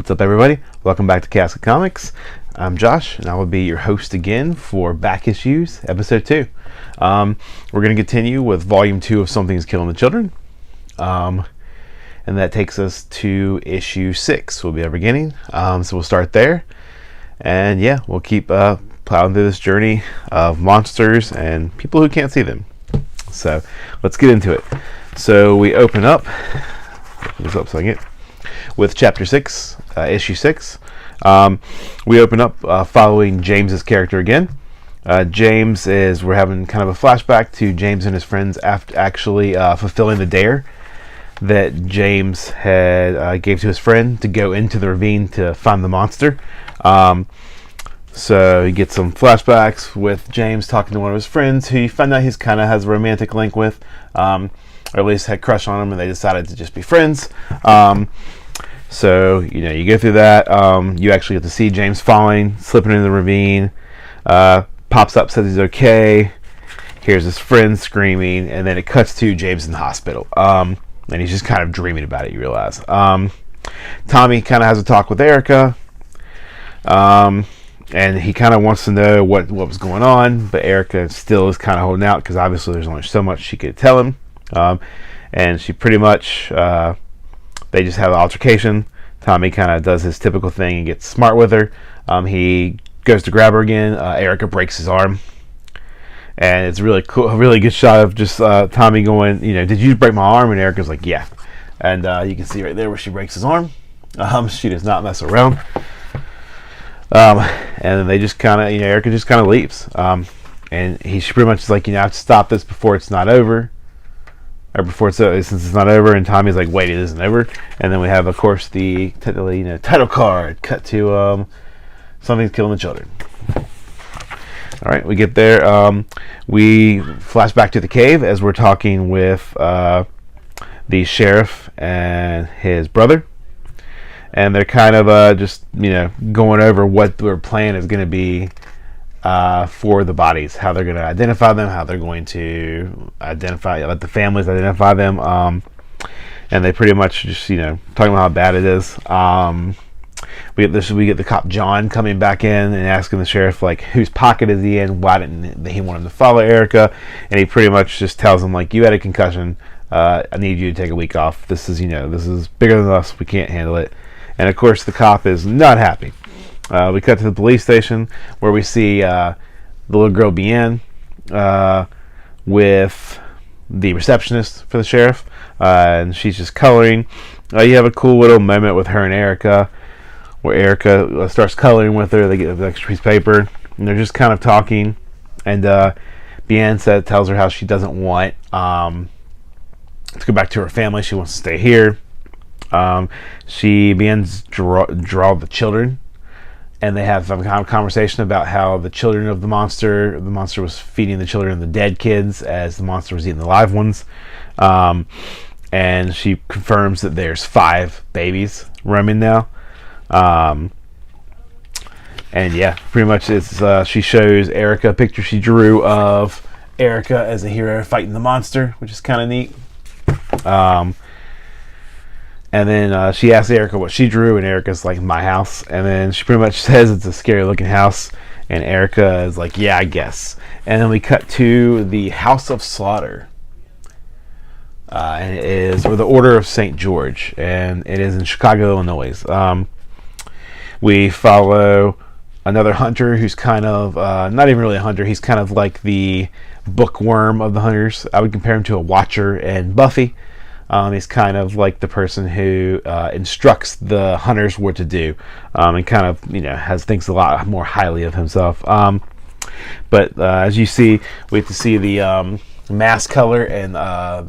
What's up, everybody? Welcome back to Casket Comics. I'm Josh, and I will be your host again for Back Issues, Episode 2. We're going to continue with Volume 2 of Something's Killing the Children. And that takes us to Issue 6. We'll be at the beginning. So we'll start there. And yeah, we'll keep plowing through this journey of monsters and people who can't see them. So let's get into it. So we open up. Open this up so I get with Chapter 6, Issue 6. We open up following James's character again. We're having kind of a flashback to James and his friends after actually fulfilling the dare that James had gave to his friend to go into the ravine to find the monster. So you get some flashbacks with James talking to one of his friends who you find out he's kind of has a romantic link with, or at least had a crush on him, and they decided to just be friends. So, you go through that. You actually get to see James falling, slipping into the ravine. Pops up, says he's okay. Hears his friend screaming, and then it cuts to James in the hospital. And he's just kind of dreaming about it, you realize. Tommy kind of has a talk with Erica. And he kind of wants to know what was going on, but Erica still is kind of holding out because obviously there's only so much she could tell him. And she pretty much... They just have an altercation. Tommy kind of does his typical thing and gets smart with her. He goes to grab her again. Erica breaks his arm. And it's really cool, a really good shot of just Tommy going, did you break my arm? And Erica's like, yeah. And you can see right there where she breaks his arm. She does not mess around. And then they just kind of, Erica just kind of leaves. And she pretty much is like, I have to stop this before it's not over. Or before since it's not over, and Tommy's like, wait, it isn't over. And then we have, of course, the title card cut to Something's Killing the Children. All right, we get there. We flash back to the cave as we're talking with the sheriff and his brother, and they're kind of just going over what their plan is going to be. For the bodies, how they're going to identify them, how they're going to let the families identify them, and they pretty much just talking about how bad it is. We get the cop John coming back in and asking the sheriff whose pocket is he in, why didn't he want him to follow Erica, and he pretty much just tells him you had a concussion, I need you to take a week off. This is this is bigger than us, we can't handle it. And of course the cop is not happy. We cut to the police station where we see the little girl Bian with the receptionist for the sheriff, and she's just coloring. You have a cool little moment with her and Erica where Erica starts coloring with her. They get an extra piece of paper, and they're just kind of talking. And Bian tells her how she doesn't want to go back to her family. She wants to stay here. She begins draw the children. And they have some kind of conversation about how the children of the monster was feeding the children of the dead kids as the monster was eating the live ones. And she confirms that there's 5 babies roaming now. And yeah, pretty much she shows Erica a picture she drew of Erica as a hero fighting the monster, which is kind of neat. And then she asks Erica what she drew, and Erica's like, my house. And then she pretty much says it's a scary looking house, and Erica is like, yeah, I guess. And then we cut to the House of Slaughter. And it is, or the Order of St. George, and it is in Chicago, Illinois. We follow another hunter who's kind of, not even really a hunter, he's kind of like the bookworm of the hunters. I would compare him to a Watcher and Buffy. He's kind of like the person who instructs the hunters what to do, and kind of thinks a lot more highly of himself. But as you see, we have to see the mask color and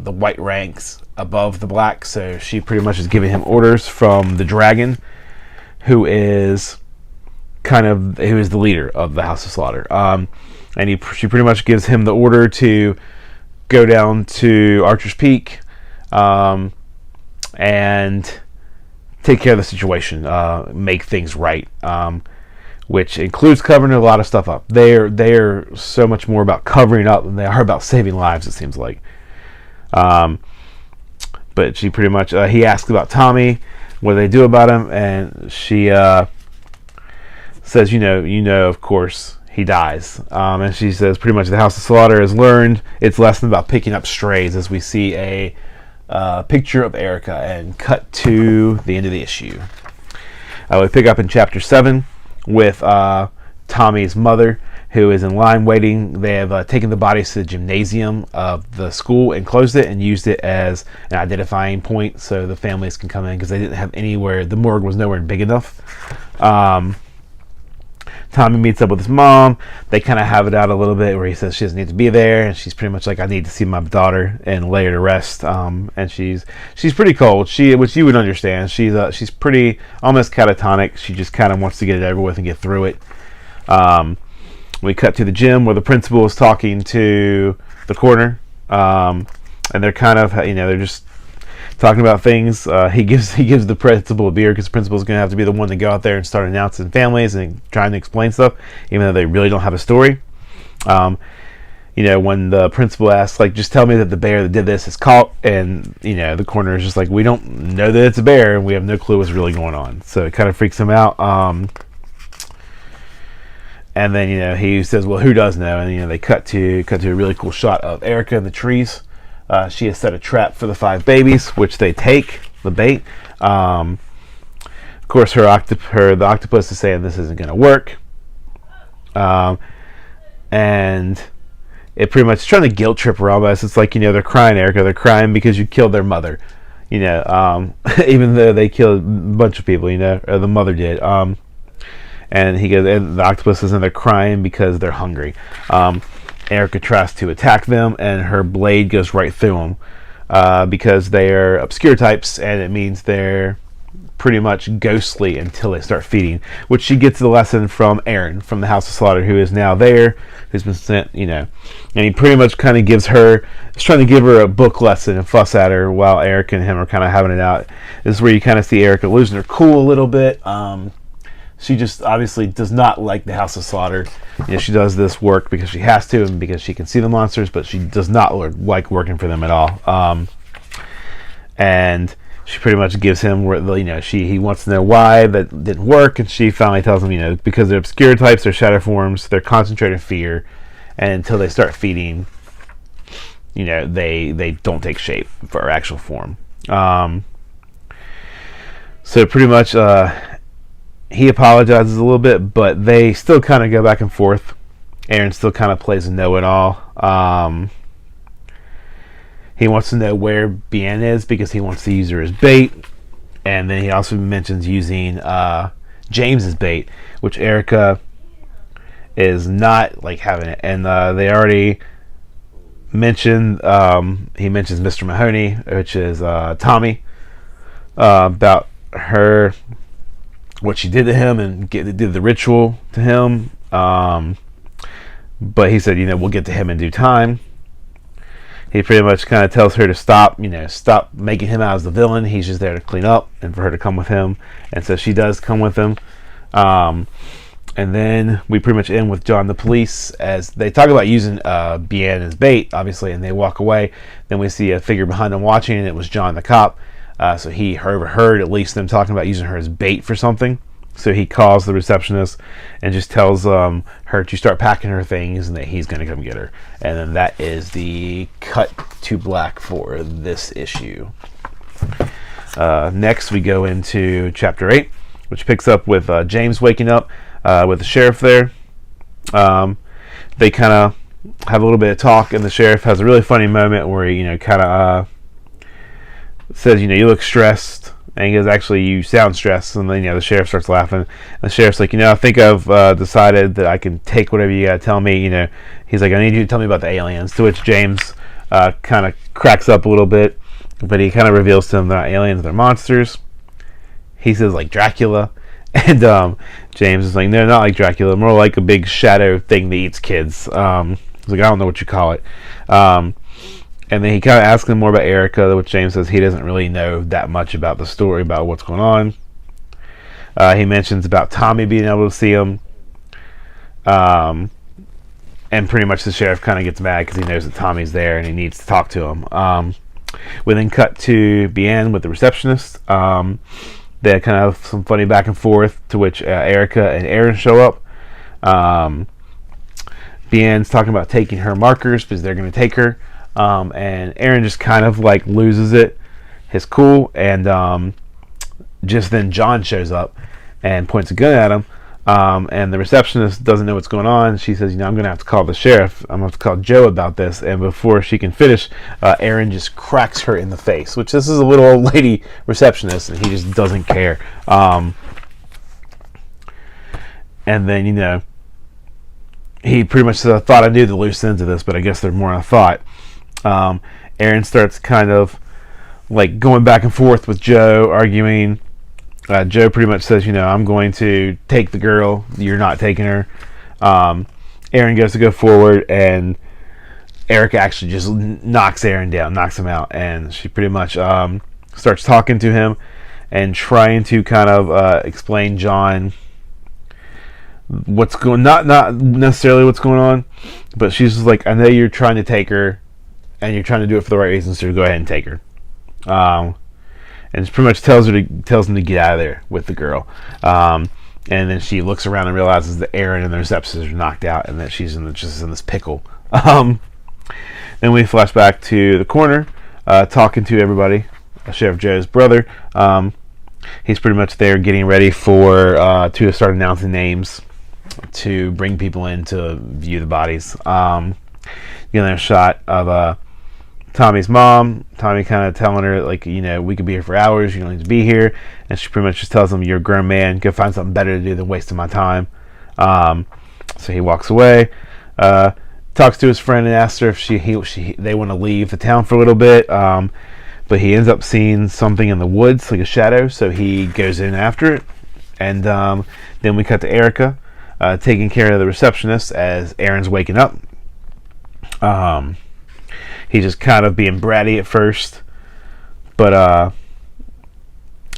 the white ranks above the black. So she pretty much is giving him orders from the dragon, who is the leader of the House of Slaughter. And she pretty much gives him the order to go down to Archer's Peak. And take care of the situation, make things right, which includes covering a lot of stuff up. They are so much more about covering up than they are about saving lives, it seems like. But she pretty much, he asks about Tommy. what they do about him, and she says, of course, he dies. And she says pretty much the House of Slaughter has learned its lesson about picking up strays, as we see a picture of Erica, and cut to the end of the issue. We pick up in chapter 7 with Tommy's mother, who is in line waiting. They have taken the bodies to the gymnasium of the school and closed it and used it as an identifying point so the families can come in, because they didn't have anywhere. The morgue was nowhere big enough. Tommy meets up with his mom. They kind of have it out a little bit where he says she doesn't need to be there, and she's pretty much like, I need to see my daughter and lay her to rest. And she's pretty cold. Which you would understand. She's pretty almost catatonic. She just kind of wants to get it over with and get through it. We cut to the gym where the principal is talking to the coroner, and they're kind of they're just talking about things. He gives the principal a beer, because the principal is going to have to be the one to go out there and start announcing families and trying to explain stuff, even though they really don't have a story. When the principal asks, like, just tell me that the bear that did this is caught, and the coroner is just like, we don't know that it's a bear, and we have no clue what's really going on. So it kind of freaks him out. And then he says, well, who does know? And they cut to a really cool shot of Erica in the trees. She has set a trap for the 5 babies, which they take the bait. Of course, the octopus is saying this isn't going to work, and it pretty much is trying to guilt trip her almost. It's like, they're crying, Erica. They're crying because you killed their mother. Even though they killed a bunch of people, or the mother did. And he goes, and the octopus is in there crying because they're hungry. Erica tries to attack them, and her blade goes right through them because they're obscure types, and it means they're pretty much ghostly until they start feeding, which she gets the lesson from Aaron from the House of Slaughter, who is now there, who's been sent, and he pretty much kind of he's trying to give her a book lesson and fuss at her while Erica and him are kind of having it out. This is where you kind of see Erica losing her cool a little bit. She just obviously does not like the House of Slaughter. She does this work because she has to and because she can see the monsters, but she does not like working for them at all. And she pretty much gives him, he wants to know why that didn't work, and she finally tells him, because they're obscure types, they're shadow forms, they're concentrated fear, and until they start feeding, they don't take shape for actual form. So pretty much, he apologizes a little bit, but they still kind of go back and forth. Aaron still kind of plays a know-it-all. He wants to know where Bien is because he wants to use her as bait. And then he also mentions using James as bait, which Erica is not like having it. And they already mentioned, he mentions Mr. Mahoney, which is Tommy, about her, what she did to him, and did the ritual to him. But he said, we'll get to him in due time. He pretty much kind of tells her to stop making him out as the villain. He's just there to clean up and for her to come with him. And so she does come with him. And then we pretty much end with John the police as they talk about using Bien as bait, obviously, and they walk away. Then we see a figure behind them watching, and it was John the cop. So he heard at least them talking about using her as bait for something. So he calls the receptionist and just tells her to start packing her things and that he's going to come get her. And then that is the cut to black for this issue. Next we go into chapter 8, which picks up with James waking up with the sheriff there. They kind of have a little bit of talk, and the sheriff has a really funny moment where he kind of says, you look stressed. And he goes, actually, you sound stressed. And then, the sheriff starts laughing. And the sheriff's like, I think I've decided that I can take whatever you got to tell me. He's like, I need you to tell me about the aliens. To which James kind of cracks up a little bit. But he kind of reveals to him they're not aliens, they're monsters. He says, like Dracula. And James is like, no, not like Dracula. More like a big shadow thing that eats kids. He's like, I don't know what you call it. And then he kind of asks him more about Erica, which James says he doesn't really know that much about the story, about what's going on. He mentions about Tommy being able to see him. And pretty much the sheriff kind of gets mad because he knows that Tommy's there and he needs to talk to him. We then cut to Bien with the receptionist. They kind of have some funny back and forth, to which Erica and Aaron show up. Deanne's talking about taking her markers because they're going to take her, and Aaron just kind of like loses his cool, and just then John shows up and points a gun at him. And the receptionist doesn't know what's going on. She says, I'm going to have to call the sheriff. I'm going to have to call Joe about this. And before she can finish, Aaron just cracks her in the face, which this is a little old lady receptionist, and he just doesn't care. And then, he pretty much said, I thought I knew the loose ends of this, but I guess there's more than I thought. Aaron starts kind of like going back and forth with Joe, arguing. Joe pretty much says, I'm going to take the girl. You're not taking her. Aaron goes to go forward, and Erica actually just knocks Aaron down, knocks him out, and she pretty much starts talking to him and trying to kind of explain John what's going, not necessarily what's going on, but she's just like, I know you're trying to take her, and you're trying to do it for the right reasons, so go ahead and take her. And pretty much tells him to get out of there with the girl. And then she looks around and realizes that Aaron and the receptionist are knocked out, and that she's just in this pickle. Then we flash back to the corner, talking to everybody. Sheriff Joe's brother. He's pretty much there getting ready to start announcing names to bring people in to view the bodies. A shot of Tommy's mom. Tommy kind of telling her, like, we could be here for hours. You don't need to be here. And she pretty much just tells him, you're a grown man. Go find something better to do than wasting my time. So he walks away. Talks to his friend and asks her if they want to leave the town for a little bit. But he ends up seeing something in the woods, like a shadow. So he goes in after it. And then we cut to Erica taking care of the receptionist as Aaron's waking up. He's just kind of being bratty at first, but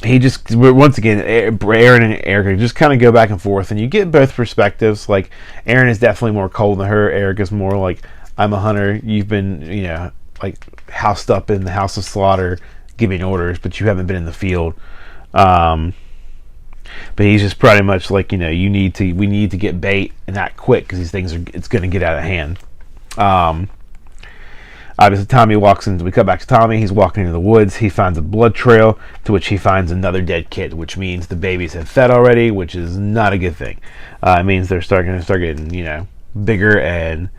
he just, once again, Aaron and Erica just kind of go back and forth, and you get both perspectives. Like, Aaron is definitely more cold than her. Erica's more like, I'm a hunter. You've been, like, housed up in the house of slaughter, giving orders, but you haven't been in the field. But he's just pretty much like, we need to get bait, and not quick, because these things it's going to get out of hand. Obviously, Tommy walks in. We cut back to Tommy. He's walking into the woods. He finds a blood trail, to which he finds another dead kid, which means the babies have fed already, which is not a good thing. It means they're starting to start getting, bigger and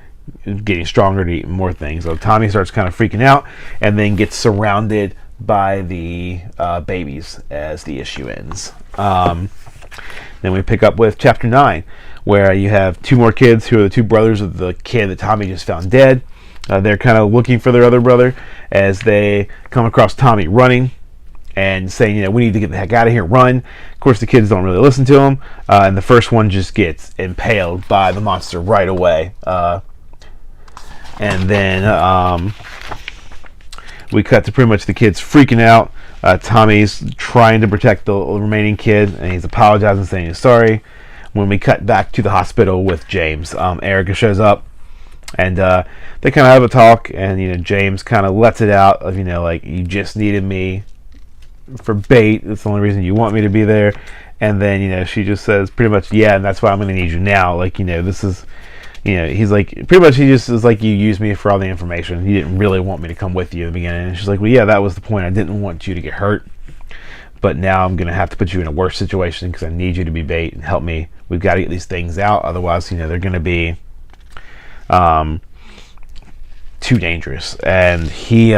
getting stronger to eat more things. So Tommy starts kind of freaking out, and then gets surrounded by the babies as the issue ends. Then we pick up with Chapter 9, where you have two more kids who are the two brothers of the kid that Tommy just found dead. They're kind of looking for their other brother as they come across Tommy running and saying, we need to get the heck out of here, run. Of course, the kids don't really listen to him, and the first one just gets impaled by the monster right away. And then we cut to pretty much the kids freaking out. Tommy's trying to protect the remaining kid, and he's apologizing, saying he's sorry. When we cut back to the hospital with James, Erica shows up. And they kind of have a talk, and James kind of lets it out of like, you just needed me for bait. That's the only reason you want me to be there. And then she just says pretty much, yeah, and that's why I'm going to need you now. Like, this is, he's like, pretty much he just is like, you used me for all the information. You didn't really want me to come with you in the beginning. And she's like, well, yeah, that was the point. I didn't want you to get hurt, but now I'm going to have to put you in a worse situation because I need you to be bait and help me. We've got to get these things out, otherwise they're going to be too dangerous. And he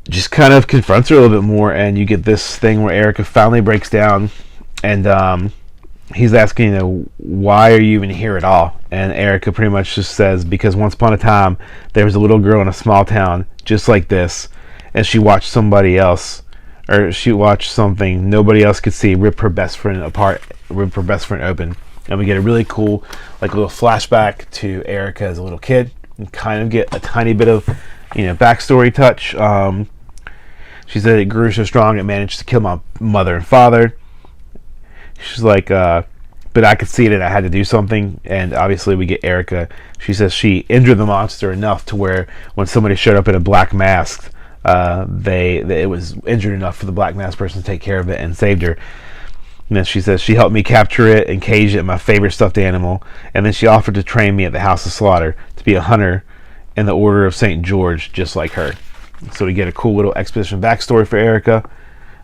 just kind of confronts her a little bit more, and you get this thing where Erica finally breaks down, and he's asking, why are you even here at all? And Erica pretty much just says, because once upon a time there was a little girl in a small town just like this, and she watched something nobody else could see rip her best friend open. And we get a really cool, like, little flashback to Erica as a little kid, and kind of get a tiny bit of, backstory touch. She said it grew so strong it managed to kill my mother and father. She's like, but I could see it and I had to do something. And obviously we get Erica. She says she injured the monster enough to where when somebody showed up in a black mask, it was injured enough for the black masked person to take care of it and saved her. And then she says she helped me capture it and cage it, my favorite stuffed animal. And then she offered to train me at the House of Slaughter to be a hunter in the Order of St. George, just like her. So we get a cool little exposition backstory for Erica.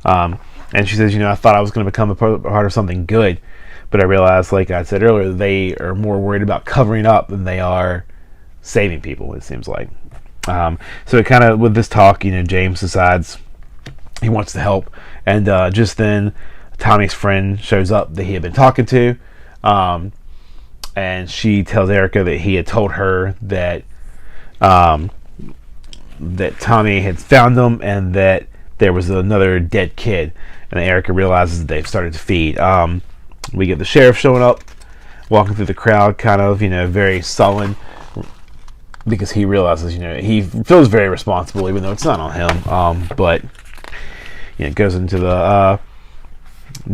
And she says, I thought I was going to become a part of something good, but I realized, like I said earlier, they are more worried about covering up than they are saving people, it seems like. So it kind of, with this talk, James decides he wants to help. And just then, Tommy's friend shows up that he had been talking to. And she tells Erica that he had told her that that Tommy had found them and that there was another dead kid. And Erica realizes that they've started to feed. We get the sheriff showing up, walking through the crowd, kind of, very sullen, because he realizes, he feels very responsible, even though it's not on him. But goes into the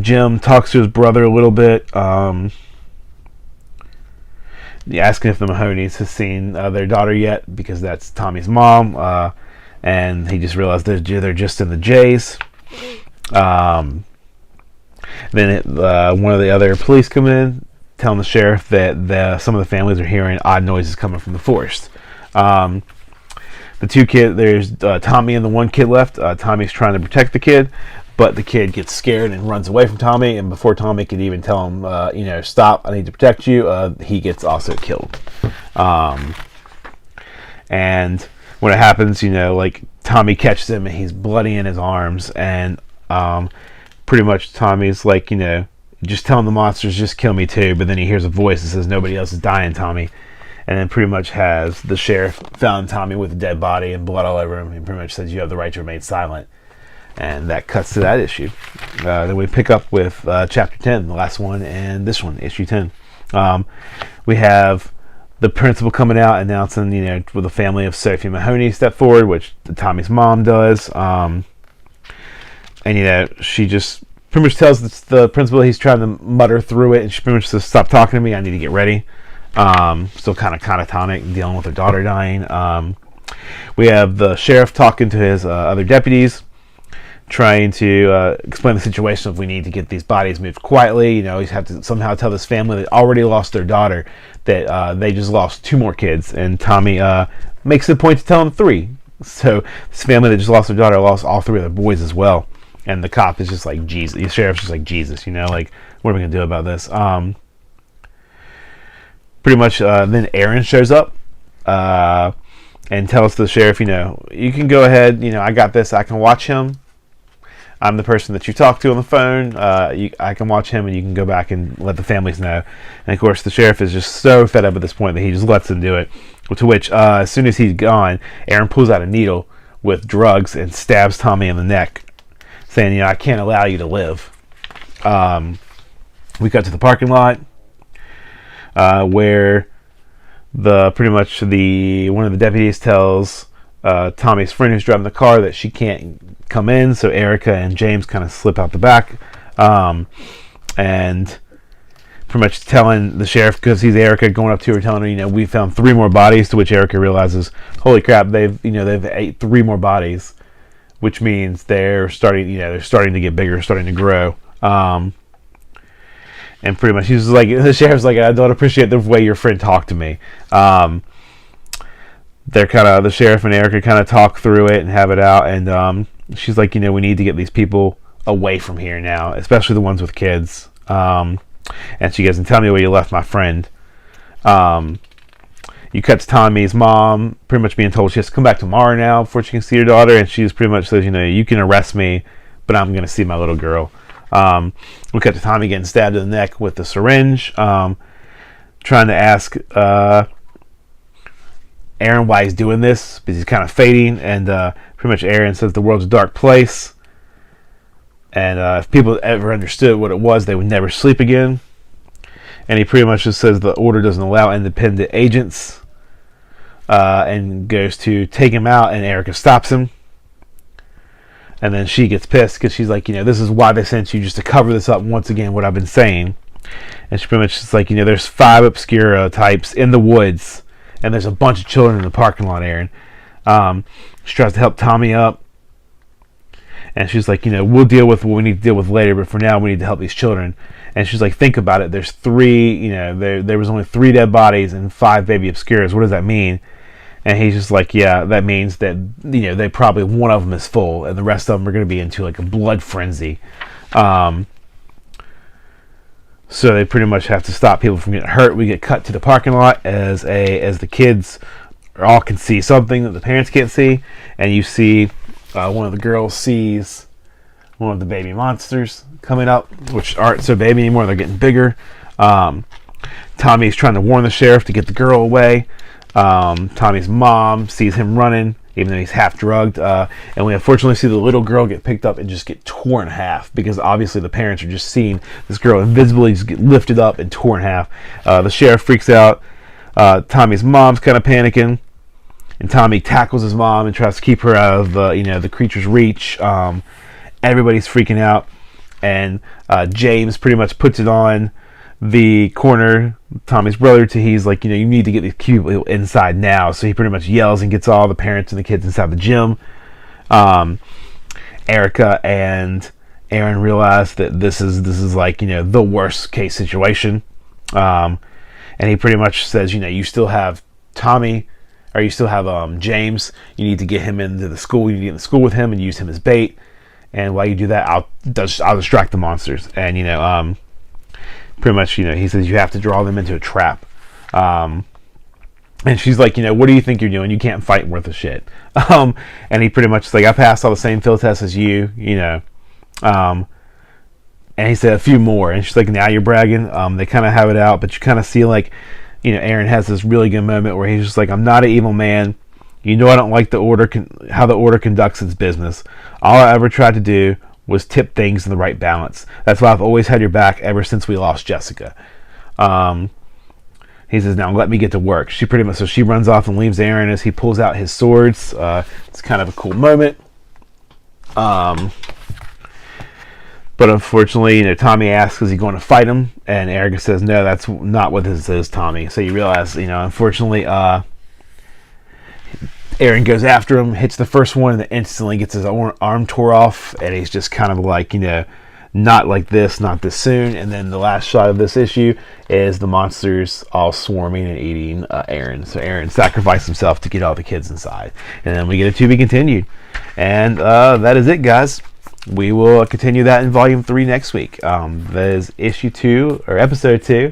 gym, talks to his brother a little bit, asking if the Mahonies has seen their daughter yet, because that's Tommy's mom. And he just realized they're just in the J's. Then one of the other police come in, telling the sheriff that some of the families are hearing odd noises coming from the forest. The two kids, there's Tommy and the one kid left. Tommy's trying to protect the kid, but the kid gets scared and runs away from Tommy. And before Tommy could even tell him, stop, I need to protect you, he gets also killed. And when it happens, Tommy catches him and he's bloody in his arms. And pretty much Tommy's like, just telling the monsters, just kill me too. But then he hears a voice that says, nobody else is dying, Tommy. And then pretty much has the sheriff found Tommy with a dead body and blood all over him. He pretty much says, you have the right to remain silent. And that cuts to that issue. Then we pick up with chapter 10, the last one, and this one, issue 10. We have the principal coming out announcing, with the family of Sophie Mahoney step forward, which Tommy's mom does. And, she just pretty much tells the principal he's trying to mutter through it, and she pretty much says, stop talking to me, I need to get ready. Still kind of catatonic, dealing with her daughter dying. We have the sheriff talking to his other deputies, trying to explain the situation if we need to get these bodies moved quietly. He's have to somehow tell this family that already lost their daughter that they just lost 2 more kids, and Tommy makes it a point to tell them 3. So this family that just lost their daughter lost all 3 of their boys as well. And the cop is just like, Jesus. The sheriff's just like, Jesus, like, what are we going to do about this? Pretty much, then Aaron shows up and tells the sheriff, you can go ahead, I got this, I can watch him. I'm the person that you talk to on the phone. I can watch him, and you can go back and let the families know. And of course, the sheriff is just so fed up at this point that he just lets them do it. To which, as soon as he's gone, Aaron pulls out a needle with drugs and stabs Tommy in the neck, saying, I can't allow you to live. We cut to the parking lot, where one of the deputies tells Tommy's friend who's driving the car that she can't come in, so Erica and James kind of slip out the back, and pretty much telling the sheriff, because he's Erica, going up to her telling her, we found 3 more bodies, to which Erica realizes, holy crap, they've ate 3 more bodies, which means they're starting to get bigger, starting to grow. And pretty much he's like, the sheriff's like, I don't appreciate the way your friend talked to me. They're the sheriff and Erica kind of talk through it and have it out, and she's like, we need to get these people away from here now, especially the ones with kids. And she goes, and tell me where you left my friend. You cut to Tommy's mom pretty much being told she has to come back tomorrow now before she can see her daughter, and she just pretty much says, you can arrest me, but I'm going to see my little girl. We cut to Tommy getting stabbed in the neck with the syringe, trying to ask Aaron why he's doing this, because he's kind of fading, and pretty much Aaron says the world's a dark place, and if people ever understood what it was, they would never sleep again. And he pretty much just says the order doesn't allow independent agents, and goes to take him out, and Erica stops him. And then she gets pissed because she's like, this is why they sent you, just to cover this up once again, what I've been saying. And she pretty much is like, there's 5 Obscura types in the woods, and there's a bunch of children in the parking lot, Aaron. She tries to help Tommy up, and she's like, we'll deal with what we need to deal with later, but for now we need to help these children. And she's like, think about it. There's 3, there was only 3 dead bodies and 5 baby obscuras. What does that mean? And he's just like, yeah, that means that, they probably, one of them is full, and the rest of them are going to be into like a blood frenzy. So they pretty much have to stop people from getting hurt. We get cut to the parking lot as the kids all can see something that the parents can't see, and you see one of the girls sees one of the baby monsters coming up, which aren't so baby anymore. They're getting bigger. Tommy's trying to warn the sheriff to get the girl away. Tommy's mom sees him running, even though he's half drugged, and we unfortunately see the little girl get picked up and just get torn in half, because obviously the parents are just seeing this girl invisibly just get lifted up and torn in half. The sheriff freaks out. Tommy's mom's kind of panicking, and Tommy tackles his mom and tries to keep her out of the creature's reach. Everybody's freaking out, and James pretty much puts it on the corner, Tommy's brother, he's like, you need to get these people inside now. So he pretty much yells and gets all the parents and the kids inside the gym. Erica and Aaron realize that this is like, the worst case situation. And he pretty much says, you still have Tommy, or you still have James. You need to get him into the school. You need to get in the school with him and use him as bait. And while you do that, I'll distract the monsters. And pretty much, he says you have to draw them into a trap. And she's like, what do you think you're doing? You can't fight worth a shit. And he pretty much is like, I passed all the same field tests as you, and he said a few more. And she's like, now you're bragging. They kind of have it out, but you kind of see like, Aaron has this really good moment where he's just like, I'm not an evil man. I don't like the order, how the order conducts its business. All I ever tried to do was tip things in the right balance. That's why I've always had your back ever since we lost Jessica. He says, now let me get to work. She runs off and leaves Aaron as he pulls out his swords. It's kind of a cool moment. But unfortunately, Tommy asks, is he going to fight him? And Erica says, no, that's not what this is, Tommy. So you realize, unfortunately, Aaron goes after him, hits the first one, and then instantly gets his arm tore off, and he's just kind of like, not like this, not this soon. And then the last shot of this issue is the monsters all swarming and eating Aaron. So Aaron sacrificed himself to get all the kids inside. And then we get a to be continued. And that is it, guys. We will continue that in Volume 3 next week. That is Issue 2, or Episode 2,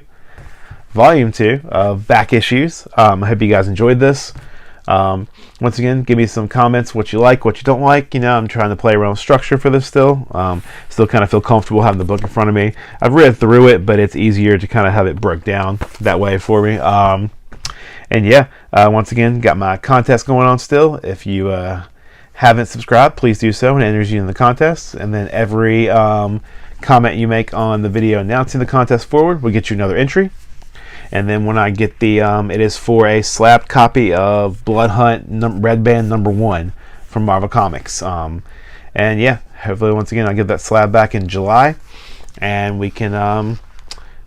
Volume 2 of Back Issues. I hope you guys enjoyed this. Once again, give me some comments, what you like, what you don't like. I'm trying to play around with structure for this still. Still kind of feel comfortable having the book in front of me. I've read through it, but it's easier to kind of have it broke down that way for me. Once again, got my contest going on still. If you haven't subscribed, please do so, and it enters you in the contest. And then every comment you make on the video announcing the contest forward will get you another entry. And then when I get the, it is for a slabbed copy of Blood Hunt Red Band #1 from Marvel Comics. Hopefully once again I'll get that slab back in July, and we can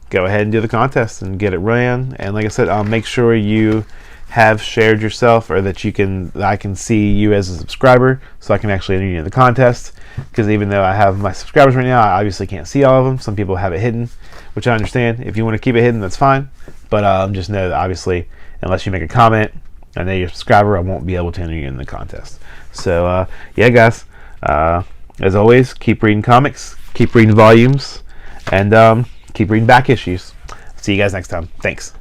go ahead and do the contest and get it ran. And like I said, make sure you have shared yourself, or that I can see you as a subscriber, so I can actually enter you in the contest. Because even though I have my subscribers right now, I obviously can't see all of them. Some people have it hidden, which I understand. If you want to keep it hidden, that's fine. But just know that obviously, unless you make a comment, I know you're a subscriber, I won't be able to enter you in the contest. So guys, as always, keep reading comics, keep reading volumes, and keep reading back issues. See you guys next time. Thanks.